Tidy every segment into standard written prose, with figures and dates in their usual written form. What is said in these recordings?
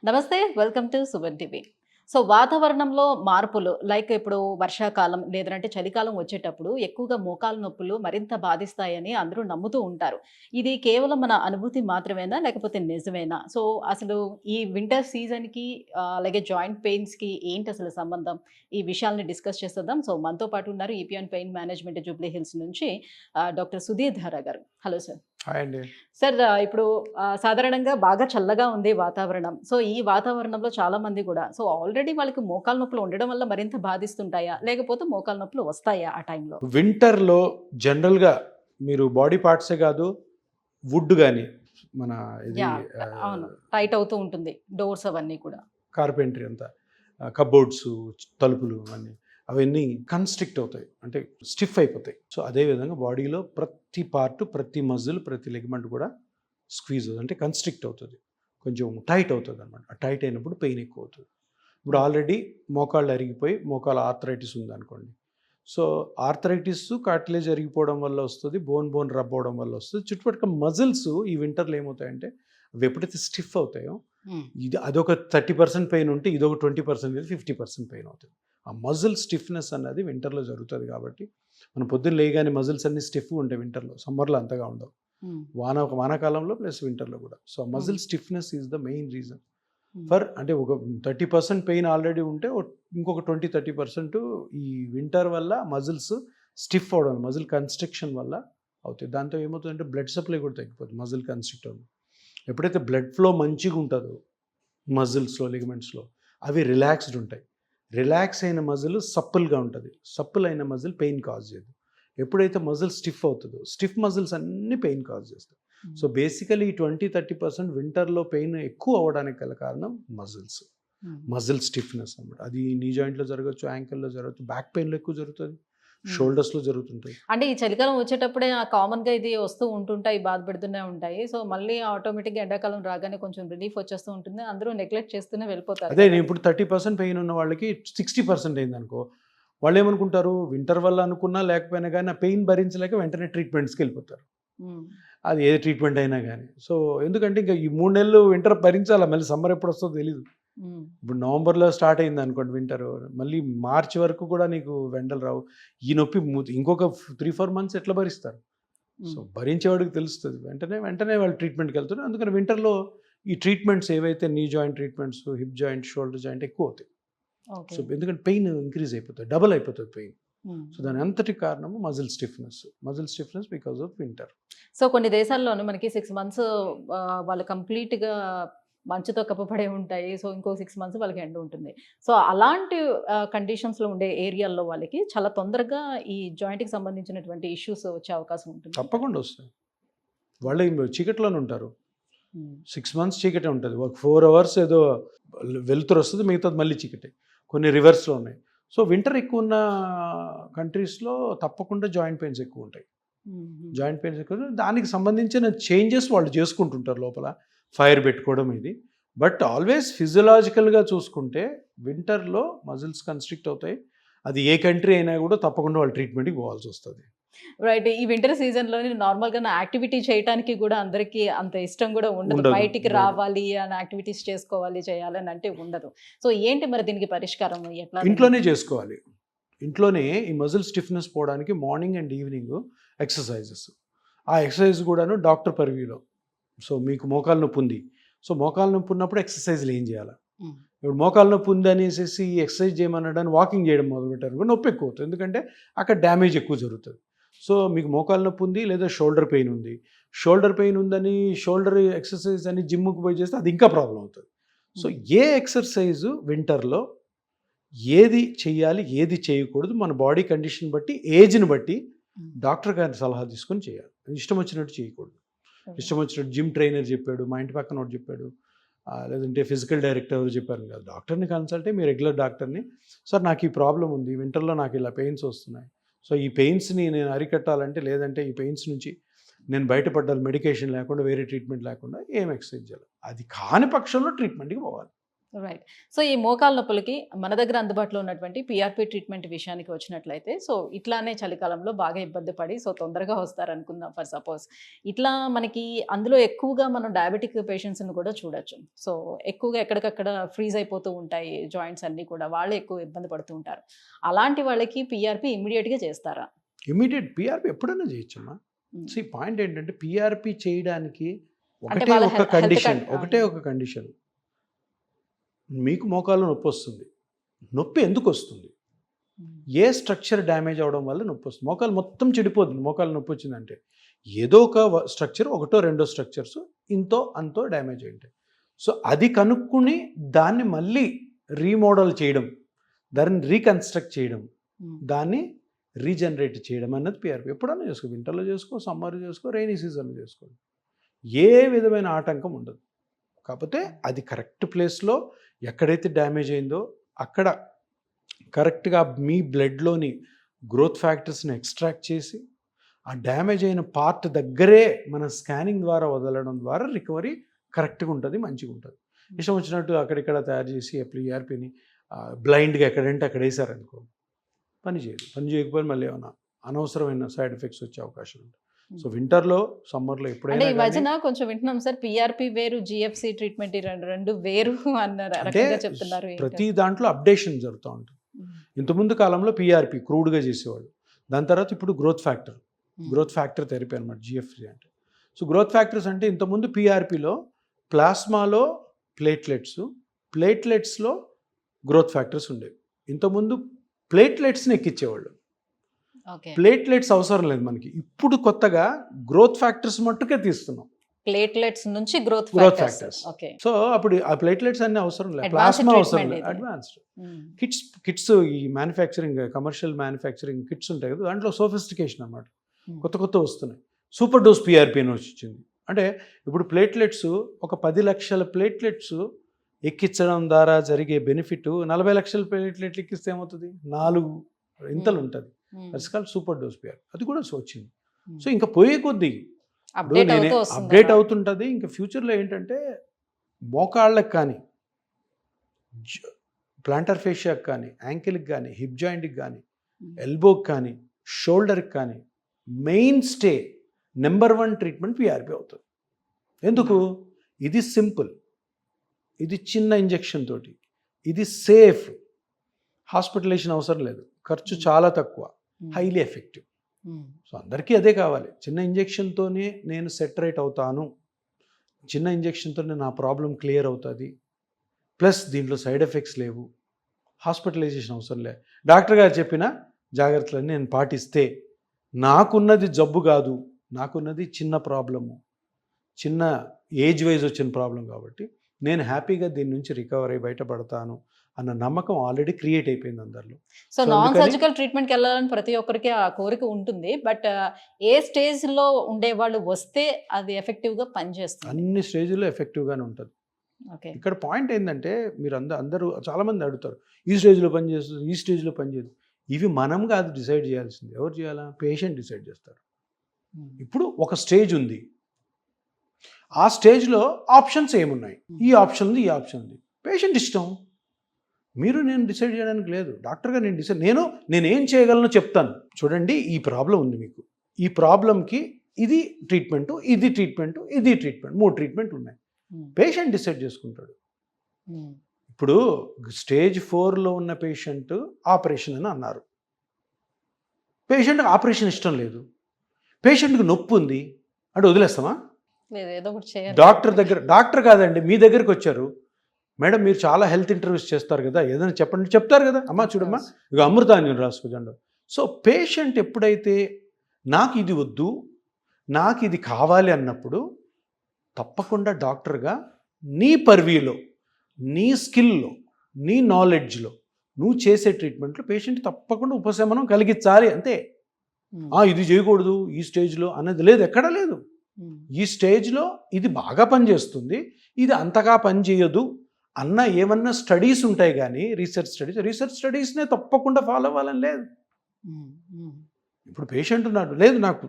నమస్తే. Welcome to Suman TV. So, వాతావరణంలో మార్పులు లైక్ ఇప్పుడు వర్షాకాలం లేదంటే చలికాలం వచ్చేటప్పుడు ఎక్కువగా మోకాలు నొప్పులు మరింత బాధిస్తాయని అందరూ నమ్ముతూ ఉంటారు. ఇది కేవలం మన అనుభూతి మాత్రమేనా? లేకపోతే నిజమేనా? సో, అసలు ఈ వింటర్ సీజన్‌కి అలాగే జాయింట్ పెయిన్స్‌కి ఏంటి అసలు సంబంధం? ఈ విషయాల్ని డిస్కస్ చేసేద్దాం. సో, మనతో పాటు ఉన్నారు EPN pain management Jubilee hills నుంచి డాక్టర్ సుధీర్ ధారా గారు. Hello sir. హాయ్ అండి. సార్ ఇప్పుడు సాధారణంగా బాగా చల్లగా ఉంది వాతావరణం. సో, ఈ వాతావరణంలో చాలామంది గూడా సో, ఆల్రెడీ వాళ్ళకి మోకాలు నొప్పులు ఉండడం వల్ల మరింత బాధిస్తుంటాయా? లేకపోతే మోకాలు నొప్పులు వస్తాయా ఆ టైంలో? వింటర్‌లో జనరల్‌గా మీరు బాడీ పార్ట్సే కాదు, వుడ్ గాని మన ఇది యాహ్! అవును. టైట్ అవుతూ ఉంటుంది. డోర్స్ అవన్నీ కూడా. కార్పెంటరీ అంతా కబోర్డ్స్, తలుపులు అవన్నీ కన్‌స్ట్రిక్ట్ అవుతాయి. అంటే స్టిఫ్ అయిపోతాయి. సో, అదే విధంగా బాడీలో ప్రతి పార్ట్, ప్రతి మజిల్, ప్రతి లిగమెంట్ కూడా స్క్వీజ్ అంటే కన్‌స్ట్రిక్ట్ అవుతుంది. కొంచెం టైట్ అవుతుందన్నమాట. ఆ టైట్ అయినప్పుడు పెయిన్ ఎక్కువ అవుతుంది. ఇప్పుడు ఆల్రెడీ మోకాళ్ళు అరిగిపోయి మోకాలు ఆర్థరైటిస్ ఉందనుకోండి. సో, ఆర్థరైటిస్ కార్టిలేజ్ అరిగిపోవడం వల్ల వస్తుంది. బోన్ రబ్ అవ్వడం వల్ల వస్తుంది. చుట్టుపక్కల మజిల్స్ ఈ వింటర్‌లో ఏమవుతాయంటే అవి ఎప్పుడైతే స్టిఫ్ అవుతాయో అదొక 30% పెయిన్ ఉంటే ఇదొక 20% 50% పెయిన్ అవుతుంది. ఆ మజిల్ స్టిఫ్నెస్ అన్నది వింటర్లో జరుగుతుంది కాబట్టి మనం పొద్దున్న లేయగానే మజిల్స్ అన్ని స్టిఫ్గా ఉంటాయి వింటర్లో. సమ్మర్లో అంతగా ఉండవు. వానాకాలంలో ప్లస్ వింటర్లో కూడా. So, muscle stiffness is the main reason for అంటే ఒక 30% పెయిన్ ఆల్రెడీ ఉంటే ఇంకొక 20-30% ఈ వింటర్ వల్ల మజిల్స్ స్టిఫ్ అవడం, మజిల్ కన్స్ట్రిక్షన్ వల్ల అవుతాయి. దాంతో ఏమవుతుందంటే బ్లడ్ సప్లై కూడా తగ్గిపోతుంది మజిల్ కన్స్ట్రిక్ట్ అవ్వడం. ఎప్పుడైతే బ్లడ్ ఫ్లో మంచిగా ఉంటుందో మజిల్స్లో, లిగమెంట్స్లో అవి రిలాక్స్డ్ ఉంటాయి. రిలాక్స్ అయిన మజిల్ సప్పుల్గా ఉంటుంది. సప్పుల్ అయిన మజిల్ పెయిన్ కాజ్ చేయదు. ఎప్పుడైతే మజిల్ స్టిఫ్ అవుతుందో స్టిఫ్ మజిల్స్ అన్నీ పెయిన్ కాజ్ చేస్తాయి. సో, బేసికలీ 20-30% వింటర్లో పెయిన్ ఎక్కువ అవ్వడానికి గల కారణం మజిల్ స్టిఫ్నెస్ అన్నమాట. అది నీ జాయింట్లో జరగచ్చు, యాంకిల్లో జరగచ్చు, బ్యాక్ పెయిన్లో ఎక్కువ జరుగుతుంది, షోల్డర్స్లో జరుగుతుంటాయి. అంటే ఈ చలికాలం వచ్చేటప్పుడే కామన్‌గా ఇది వస్తూ ఉంటుంటాయి, బాధ పెడుతూనే ఉంటాయి. సో, మళ్ళీ ఆటోమేటిక్‌గా ఎండాకాలం రాగానే కొంచెం రిలీఫ్ వచ్చేస్తూ ఉంటుంది. అందరూ నెగ్లెక్ట్ చేస్తూనే వెళ్ళిపోతారు అదే కదా! ఇప్పుడు 30% పెయిన్ ఉన్న వాళ్ళకి 60% అయిందనుకో, వాళ్ళు ఏమనుకుంటారు వింటర్ వల్ల అనుకున్నా లేకపోయినా కానీ ఆ పెయిన్ భరించలేక వెంటనే ట్రీట్మెంట్స్కి వెళ్ళిపోతారు. హ్మ్. అది ఏ ట్రీట్మెంట్ అయినా కానీ. సో, ఎందుకంటే ఇంకా ఈ 3 నెలలు వింటర్ భరించాలా, మళ్ళీ సమ్మర్ ఎప్పుడు వస్తుందో తెలీదు. హ్మ్. ఇప్పుడు నవంబర్లో స్టార్ట్ అయింది అనుకోండి వింటర్, మళ్ళీ మార్చి వరకు కూడా నీకు ఎండలు రావు. ఈ నొప్పి ఇంకొక 3-4 మంత్స్ ఎట్లా భరిస్తారు? సో, భరించేవాడికి తెలుస్తుంది. వెంటనే వాళ్ళు ట్రీట్మెంట్కి వెళ్తున్నారు. అందుకని వింటర్లో ఈ ట్రీట్మెంట్స్ ఏవైతే knee joint treatments, hip joint, shoulder joint ఎక్కువ అవుతాయి. ఓకే. సో, ఎందుకంటే పెయిన్ ఇంక్రీజ్ అయిపోతుంది, డబుల్ అయిపోతుంది పెయిన్. హ్మ్. సో, దాని అంతటి కారణము muscle stiffness because of winter. So, కొన్ని దేశాల్లోనే మనకి 6 మంత్స్ వాళ్ళు కంప్లీట్‌గా మంచుతో కప్పబడే ఉంటాయి. సో, ఇంకో 6 మంత్స్ వాళ్ళకి ఎండ ఉంటుంది. సో, అలాంటి కండిషన్స్‌లో ఉండే ఏరియాల్లో వాళ్ళకి చాలా తొందరగా ఈ జాయింట్‌కి సంబంధించినటువంటి ఇష్యూస్ వచ్చే అవకాశం ఉంటుంది. తప్పకుండా వస్తాయి. వాళ్ళు చీకట్లోనే ఉంటారు. హ్మ్. 6 మంత్స్ చీకటే ఉంటుంది. ఒక 4 అవర్స్ ఏదో వెలుతురు వస్తుంది, మిగతాది మళ్ళీ చీకటే. కొన్ని రివర్స్లో ఉన్నాయి. సో, వింటర్ ఎక్కువ ఉన్న కంట్రీస్లో తప్పకుండా జాయింట్ పెయిన్స్ ఎక్కువ ఉంటాయి. జాయింట్ పెయిన్స్ ఎక్కువ దానికి సంబంధించిన చేంజెస్ వాళ్ళు చేసుకుంటుంటారు లోపల. ఫైర్ పెట్టుకోవడం ఇది. బట్ ఆల్వేస్ ఫిజియలాజికల్గా చూసుకుంటే వింటర్లో మజిల్స్ కన్స్ట్రిక్ట్ అవుతాయి. అది ఏ కంట్రీ అయినా కూడా తప్పకుండా వాళ్ళు ట్రీట్మెంట్కి పోవాల్సి వస్తుంది. రైట్. ఈ వింటర్ సీజన్‌లోని నార్మల్‌గా యాక్టివిటీ చేయటానికి గూడా అందరికీ అంత ఇష్టం గూడా ఉండదు. బయటికి రావాలి అని యాక్టివిటీస్ చేసుకోవాలి, చేయాలని అంటే ఉండదు. సో, ఏంటి మరి దీనికి పరిష్కారం ఎట్లా? ఇంట్లోనే చేసుకోవాలి. ఇంట్లోనే ఈ మజిల్ స్టిఫ్నెస్ పోవడానికి మార్నింగ్ అండ్ ఈవినింగ్ ఎక్సర్సైజెస్. ఆ ఎక్సర్సైజ్ కూడాను డాక్టర్ పర్వ్యూలో. సో, మీకు మోకాలు నొప్పి ఉంది. సో, మోకాలు నొప్పి ఉన్నప్పుడు ఎక్సర్సైజ్లు ఏం చేయాలి? ఇప్పుడు మోకాలు నొప్పి ఉంది అనేసి ఎక్సర్సైజ్ చేయమన్నాడని వాకింగ్ చేయడం మొదలుపెట్టారు, నొప్పి ఎక్కువ అవుతుంది. ఎందుకంటే అక్కడ డ్యామేజ్ ఎక్కువ జరుగుతుంది. సో, మీకు మోకాలు నొప్పి ఉంది లేదా షోల్డర్ పెయిన్ ఉంది. షోల్డర్ పెయిన్ ఉందని షోల్డర్ ఎక్సర్సైజ్ అని జిమ్కి పోయి చేస్తే అది ఇంకా ప్రాబ్లం అవుతుంది. సో, ఏ ఎక్సర్సైజు వింటర్లో ఏది చేయాలి, ఏది చేయకూడదు, మన బాడీ కండిషన్ బట్టి, ఏజ్ని బట్టి డాక్టర్ గారి సలహా తీసుకొని చేయాలి. ఇష్టం వచ్చినట్టు చేయకూడదు. ఇష్టం వచ్చినట్టు జిమ్ ట్రైనర్ చెప్పాడు, మా ఇంటి పక్కన ఒకటి చెప్పాడు, లేదంటే ఫిజికల్ డైరెక్టర్ ఎవరు చెప్పారు కాదు, డాక్టర్ని కన్సల్ట్ అయ్యి మీ రెగ్యులర్ డాక్టర్ని, సార్ నాకు ఈ ప్రాబ్లం ఉంది, వింటర్లో నాకు ఇలా పెయిన్స్ వస్తున్నాయి, సో ఈ పెయిన్స్ని నేను అరికట్టాలంటే లేదంటే ఈ పెయిన్స్ నుంచి నేను బయటపడ్డాను మెడికేషన్ లేకుండా, వేరే ట్రీట్మెంట్ లేకుండా ఏం ఎక్సర్సైజ్ చేయాలి, అది కాని పక్షంలో ట్రీట్మెంట్కి పోవాలి. రైట్. సో, ఈ మోకాళ్ళ నొప్పులకి మన దగ్గర అందుబాటులో ఉన్నటువంటి పీఆర్పీ ట్రీట్మెంట్ విషయానికి వచ్చినట్లయితే, సో, ఇట్లానే చలికాలంలో బాగా ఇబ్బంది పడి, సో, తొందరగా వస్తారనుకుందాం ఫర్ సపోజ్. ఇట్లా మనకి అందులో ఎక్కువగా మనం డయాబెటిక్ పేషెంట్స్‌ని కూడా చూడొచ్చు. సో, ఎక్కువగా ఎక్కడికక్కడ ఫ్రీజ్ అయిపోతూ ఉంటాయి జాయింట్స్ అన్నీ కూడా. వాళ్ళే ఎక్కువ ఇబ్బంది పడుతూ ఉంటారు. అలాంటి వాళ్ళకి పీఆర్పీ ఇమ్మీడియేట్‌గా చేస్తారా? ఇమ్మీడియేట్ పీఆర్పీ ఎప్పుడైనా చేయొచ్చమ్మా. హ్మ్. పాయింట్ ఏంటంటే పీఆర్పీ చేయడానికి అంటే వాళ్ళ ఒక హెల్త్ కండిషన్, కన్ ఒకటే ఒక కండిషన్. మీకు మోకాల్లో నొప్పి వస్తుంది. నొప్పి ఎందుకు వస్తుంది? హ్మ్. ఏ స్ట్రక్చర్ డ్యామేజ్ అవ్వడం వల్ల నొప్పి వస్తుంది? మోకాలు మొత్తం చెడిపోతుంది. మోకాలు నొప్పి వచ్చిందంటే ఏదో ఒక స్ట్రక్చర్, ఒకటో రెండో స్ట్రక్చర్స్ ఇంతో అంతో డ్యామేజ్ అయి ఉంటాయి. సో అది కనుక్కుని దాన్ని మళ్ళీ రీమోడల్ చేయడం, దాన్ని రీకన్స్ట్రక్ట్ చేయడం, హ్మ్. దాన్ని రీజనరేట్ చేయడం అన్నది పీఆర్పీ. ఎప్పుడైనా చేసుకో, వింటర్లో చేసుకో, సమ్మర్ చేసుకో, రైనీ సీజన్లో చేసుకో, ఏ విధమైన ఆటంకం ఉండదు. కాకపోతే అది కరెక్ట్ ప్లేస్లో ఎక్కడైతే డ్యామేజ్ అయిందో అక్కడ కరెక్ట్గా మీ బ్లడ్లోని గ్రోత్ ఫ్యాక్టర్స్ని ఎక్స్ట్రాక్ట్ చేసి ఆ డ్యామేజ్ అయిన పార్ట్ దగ్గరే మన స్కానింగ్ ద్వారా వదలడం ద్వారా రికవరీ కరెక్ట్గా ఉంటుంది, మంచిగా ఉంటుంది. ఇష్టం వచ్చినట్టు అక్కడిక్కడ తయారు చేసి ఈఆర్పీని బ్లైండ్గా ఎక్కడంటే అక్కడ వేసారనుకో పని చేయదు. పని చేయకపోతే మళ్ళీ ఏమైనా అనవసరమైన సైడ్ ఎఫెక్ట్స్ వచ్చే అవకాశం ఉంటుంది. సో వింటర్లో, సమ్మర్లో అంటే ఎప్పుడైనా ఈ మధ్యన కొంచెం వింటున్నాం సార్, పీఆర్పీ వేరు, జీఎఫ్సీ ట్రీట్మెంట్ ఈ రెండు వేరు అన్న అంటే రకంగా చెప్తున్నారు. ప్రతి దాంట్లో అప్డేషన్ జరుగుతూ ఉంటుంది. ఇంతకుముందు కాలంలో పీఆర్పీ క్రూడ్గా చేసేవాళ్ళు. దాని తర్వాత ఇప్పుడు గ్రోత్ ఫ్యాక్టర్ థెరపీ అనమాట జిఎఫ్సి అంటే. సో గ్రోత్ ఫ్యాక్టర్స్ అంటే ఇంతకుముందు పీఆర్పీలో ప్లాస్మాలో ప్లేట్లెట్స్లో గ్రోత్ ఫ్యాక్టర్స్ ఉండేవి. ఇంతకుముందు ప్లేట్లెట్స్ని ఎక్కించేవాళ్ళు. ప్లేట్లెట్స్ అవసరం లేదు మనకి. ఇప్పుడు కొత్తగా గ్రోత్ ఫ్యాక్టర్స్ మట్టుకే తీస్తున్నాం. ప్లేట్లెట్స్ నుంచి గ్రోత్ ఫ్యాక్టర్స్. ఓకే. సో అప్పుడు ఆ ప్లేట్లెట్స్ అన్ని అవసరం లేదు, Advanced ప్లాస్మా అవసరం treatment లేదు, ఇది. అడ్వాన్స్డ్ కిట్స్ ఈ మ్యానుఫ్యాక్చరింగ్, కమర్షియల్ మ్యానుఫ్యాక్చరింగ్ కిట్స్ ఉంటాయి కదా, దాంట్లో సోఫిస్టికేషన్ అన్నమాట. కొత్త వస్తున్నాయి. సూపర్ డోస్ పీఆర్పీ అని వచ్చింది. అంటే ఇప్పుడు ప్లేట్లెట్స్ ఒక 10 లక్షల ప్లేట్లెట్స్ ఎక్కించడం ద్వారా జరిగే బెనిఫిట్ 40 లక్షల ప్లేట్లెట్లు ఎక్కిస్తే ఏమవుతుంది? 4 ఇంతలు ఉంటుంది. That's called super dose PR. అది కూడా వచ్చింది. సో ఇంకా పోయే కొద్దీ అప్డేట్ అవుతుంటుంది. ఇంకా ఫ్యూచర్లో ఏంటంటే మోకాళ్ళకి కానీ, ప్లాంటర్ ఫేషియాకి కానీ, యాంకిల్కి కానీ, హిప్ జాయింట్కి కానీ, ఎల్బోకి కానీ, షోల్డర్కి కానీ main stay number 1 treatment PRP అవుతుంది. ఎందుకు? ఇది సింపుల్, ఇది చిన్న ఇంజెక్షన్ తోటి, ఇది సేఫ్, హాస్పిటలైజేషన్ అవసరం లేదు, ఖర్చు చాలా తక్కువ, హైలీ ఎఫెక్టివ్. సో అందరికీ అదే కావాలి. చిన్న ఇంజెక్షన్తోనే నేను సెటరేట్ అవుతాను, చిన్న ఇంజెక్షన్తోనే నా ప్రాబ్లం క్లియర్ అవుతుంది, ప్లస్ దీంట్లో సైడ్ ఎఫెక్ట్స్ లేవు, హాస్పిటలైజేషన్ అవసరం లేదు, డాక్టర్ గారు చెప్పిన జాగ్రత్తలన్నీ నేను పాటిస్తే నాకున్నది జబ్బు కాదు, నాకున్నది చిన్న ప్రాబ్లము, చిన్న ఏజ్ వైజ్ వచ్చిన ప్రాబ్లం, కాబట్టి నేను హ్యాపీగా దీని నుంచి రికవర్ అయ్యి బయటపడతాను అన్న నమ్మకం ఆల్రెడీ క్రియేట్ అయిపోయింది అందరిలో. సో నాన్ సర్జికల్ ట్రీట్మెంట్కి వెళ్ళాలని ప్రతి ఒక్కరికి ఆ కోరిక ఉంటుంది. బట్ ఏ స్టేజ్లో ఉండేవాళ్ళు వస్తే అది ఎఫెక్టివ్గా పనిచేస్తుంది? అన్ని స్టేజ్లో ఎఫెక్టివ్గానే ఉంటుంది. ఓకే. ఇక్కడ పాయింట్ ఏంటంటే మీరు అందరూ చాలామంది అడుగుతారు, ఈ స్టేజ్లో పనిచేస్తుంది, ఈ స్టేజ్లో పనిచేయదు. ఇవి మనం కాదు డిసైడ్ చేయాల్సింది. ఎవరు చేయాలా? పేషెంట్ డిసైడ్ చేస్తారు. ఇప్పుడు ఒక స్టేజ్ ఉంది, ఆ స్టేజ్లో ఆప్షన్స్ ఏమున్నాయి, ఈ ఆప్షన్ ఉంది, ఈ ఆప్షన్ ఉంది, పేషెంట్ ఇష్టం. నేను డిసైడ్ చేయడానికి లేదు. డాక్టర్గా నేనేం చేయగలను చెప్తాను. చూడండి, ఈ ప్రాబ్లం ఉంది మీకు, ఈ ప్రాబ్లంకి ఇది ట్రీట్మెంటు, ఇది ట్రీట్మెంటు, ఇది ట్రీట్మెంట్, 3 ట్రీట్మెంట్ ఉన్నాయి. పేషెంట్ డిసైడ్ చేసుకుంటాడు. ఇప్పుడు స్టేజ్ 4లో ఉన్న పేషెంట్ ఆపరేషన్ అని అన్నారు. పేషెంట్కి ఆపరేషన్ ఇష్టం లేదు, పేషెంట్కి నొప్పి ఉంది అంటే వదిలేస్తామా? డాక్టర్ కాదండి, మీ దగ్గరికి వచ్చారు, మేడం మీరు చాలా హెల్త్ ఇంటర్వ్యూస్ చేస్తారు కదా, ఏదైనా చెప్పండి, చెప్తారు కదా, అమ్మా చూడమ్మా ఇక అమృతాంజన్ రాసుకోజండి. సో పేషెంట్ ఎప్పుడైతే నాకు ఇది వద్దు, నాకు ఇది కావాలి అన్నప్పుడు తప్పకుండా డాక్టర్గా నీ పర్వ్యూలో, నీ స్కిల్లో, నీ నాలెడ్జ్లో నువ్వు చేసే ట్రీట్మెంట్లో పేషెంట్ తప్పకుండా ఉపశమనం కలిగించాలి. అంతే. ఇది చేయకూడదు ఈ స్టేజ్లో అన్నది లేదు, ఎక్కడా లేదు. ఈ స్టేజ్లో ఇది బాగా పనిచేస్తుంది, ఇది అంతగా పనిచేయదు అన్న ఏమన్నా స్టడీస్ ఉంటాయి కానీ రీసెర్చ్ స్టడీస్నే తప్పకుండా ఫాలో అవ్వాలని లేదు. ఇప్పుడు పేషెంట్ ఉన్నాడు, లేదు నాకు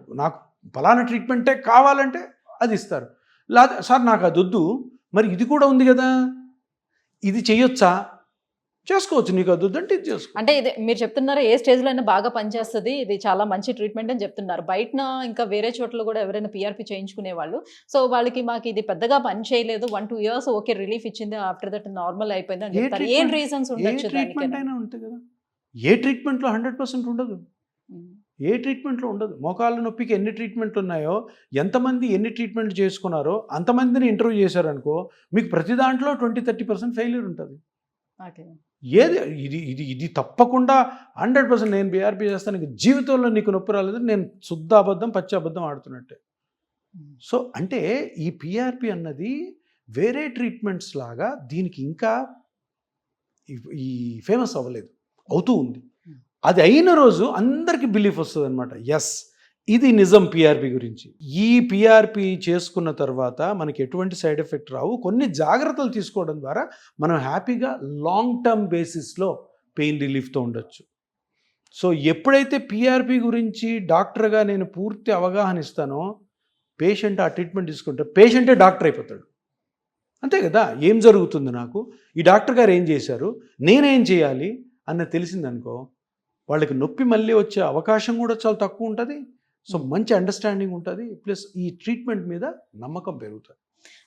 ఫలానా ట్రీట్మెంటే కావాలంటే అది ఇస్తారు. లేదా సార్ నాకు అది వద్దు, మరి ఇది కూడా ఉంది కదా, ఇది చేయొచ్చా? చేసుకోవచ్చు. నీకు అదొద్దంటే ఇది చేసుకో. అంటే ఇది మీరు చెప్తున్నారు ఏ స్టేజ్‌లో అయినా బాగా పనిచేస్తది. ఇది చాలా మంచి ట్రీట్మెంట్ అని చెప్తున్నారు. బయటన ఇంకా వేరే చోట్ల గూడా ఎవరైనా పీఆర్‌పీ చేయించుకునేవాళ్ళు. సో, వాళ్ళకి మాకు ఇది పెద్దగా పని చేయలేదు. 1, 2 ఇయర్స్ ఓకే రిలీఫ్ ఇచ్చింది. ఆఫ్టర్ దట్ నార్మల్ అయిపోయింది అని ఏ చెప్తారు. ఏం ట్రీట్మెంట్ రీజన్స్ ఏ ఉండొచ్చు ట్రీట్మెంట్ దానికని? అయినా అంతే కదా! ఏ ట్రీట్మెంట్‌లో 100% ఉండదు. హ్మ్. ఏ ట్రీట్మెంట్‌లో ఉండదు. మోకాళ్ళ నొప్పికి ఎన్ని ట్రీట్మెంట్‌లు ఉన్నాయో, ఎంతమంది ఎన్ని ట్రీట్మెంట్‌లు చేసుకున్నారో అంతమందిని ఇంటర్వ్యూ చేశారనుకో, మీకు ప్రతి దాంట్లో 20, 30% ఫెయిల్యూర్ ఉంటది. ఓకే. ఏది ఇది తప్పకుండా 100% నేను బీఆర్‌పీ చేస్తాను. నీకు జీవితంలో నీకు నొప్పి రాలేదు. నేను శుద్ధ అబద్ధం, పచ్చి అబద్ధం ఆడుతున్నట్టే. హ్మ్. సో, అంటే ఈ పీఆర్‌పీ అన్నది వేరే ట్రీట్మెంట్స్ లాగా దీనికి ఇంకా ఈ ఫేమస్ అవ్వలేదు. అవుతూ ఉంది. హ్మ్. అది అయిన రోజు అందరికి బిలీఫ్ వస్తదనమాట. యెస్! ఇది నిజం పీఆర్‌పీ గురించి. ఈ పీఆర్‌పీ చేసుకున్న తర్వాత మనకి ఎటువంటి సైడ్ ఎఫెక్ట్ రావు. కొన్ని జాగ్రత్తలు తీసుకోవడం ద్వారా మనం హ్యాపీగా లాంగ్ టర్మ్ బేసిస్‌లో పెయిన్ రిలీఫ్‌తో ఉండొచ్చు. సో, ఎప్పుడైతే పీఆర్‌పీ గురించి డాక్టర్‌గా నేను పూర్తి అవగాహన ఇస్తానో, పేషెంట్ ఆ ట్రీట్మెంట్ తీసుకుంటే పేషెంటే డాక్టర్ అయిపోతాడు. అంతే కదా! ఏం జరుగుతుంది నాకు? ఈ డాక్టర్ గారు ఏం చేశారు? నేనేం చేయాలి? అన్నది తెలిసిందనుకో, వాళ్ళకి నొప్పి మళ్ళీ వచ్చే అవకాశం కూడా చాలా తక్కువ ఉంటది. సో, మంచి అండర్‌స్టాండింగ్ ఉంటది. ప్లస్ ఈ ట్రీట్మెంట్ మీద నమ్మకం పెరుగుతది.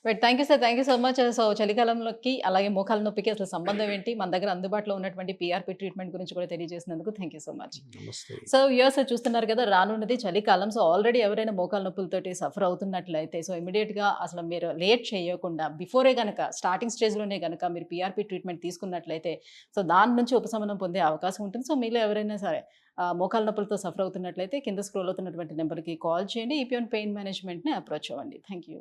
But thank you sir. Thank you so much. So, చలికాలంలోకి అలాగే మోకాళ్ళ నొప్పికి అసలు సంబంధం ఏంటి? మన దగ్గర అందుబాటులో ఉన్నటువంటి పీఆర్‌పీ ట్రీట్మెంట్ గురించి కూడా తెలియజేసినందుకు థ్యాంక్ యూ సో మచ్. నమస్తే. సో, వ్యూవర్స్ చూస్తున్నారు కదా! రానున్నది చలికాలం. సో, ఆల్రెడీ ఎవరైనా మోకాళ్ళ నొప్పులతోటి సఫర్ అవుతున్నట్లయితే సో, ఇమ్మీడియేట్‌గా అసలు మీరు లేట్ చేయకుండా బిఫోరే గనక స్టార్టింగ్ స్టేజ్‌లోనే గనక మీరు పీఆర్‌పీ ట్రీట్మెంట్ తీసుకున్నట్లయితే సో, దాని నుంచి ఉపశమనం పొందే అవకాశం ఉంటుంది. సో, మీలో ఎవరైనా సరే మోకాళ్ళ నొప్పులతో సఫర్ అవుతున్నట్లయితే కింద స్క్రోల్ అవుతున్నటువంటి నెంబర్‌కి కాల్ చేయండి. ఈపీఎన్ పెయిన్ మేనేజ్మెంట్‌ని అప్రోచ్ అవ్వండి. Thank you.